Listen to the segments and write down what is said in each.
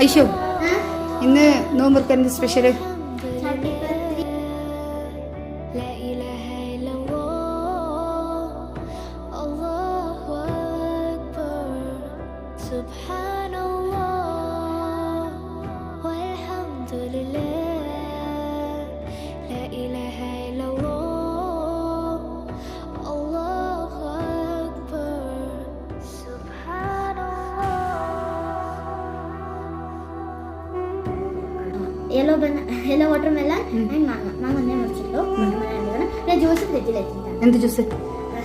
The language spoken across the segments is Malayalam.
ഐശോ ഇന്ന് നോമ്പുർക്കാൻ special yellow watermelon and mango ne mudichillo watermelon and juice fridge il vechitta എന്ത് ജ്യൂസ്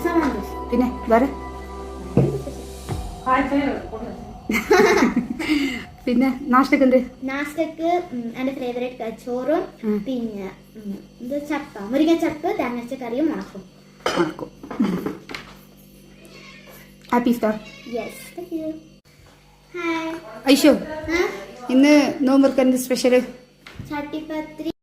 saman juice പിന്നെ വേറെ പിന്നെ നാഷ്ടക്ക് എന്ത് നാസ്റ്റക്ക് എൻ്റെ ഫേവറേറ്റ് ചോറും പിന്നെ ഇത് ചപ്പ മുരിങ്ങ ചപ്പ് തേങ്ങ കറിയും ഉണക്കും happy star yes thank you hi Aisho ഇന്ന് നോമ്പുർക്കാൻ സ്പെഷ്യല് ചട്ടിപ്പത്രി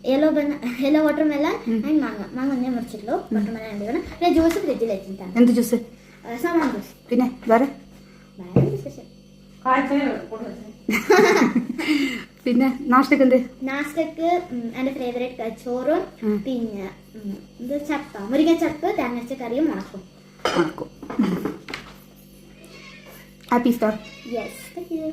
yellow watermelon and mango ne mudichillo watermelon and juice fridge il vechitta എന്ത് ജ്യൂസ് saman juice പിന്നെ വേറെ special പിന്നെ നാഷ്ടക്ക് എന്ത് നാസ്റ്റക്ക് എൻ്റെ ഫേവറേറ്റ് ചോറും പിന്നെ ഇത് ചപ്പ മുരിങ്ങ ചപ്പ് തേങ്ങ കറിയും ഉണക്കും happy star yes thank U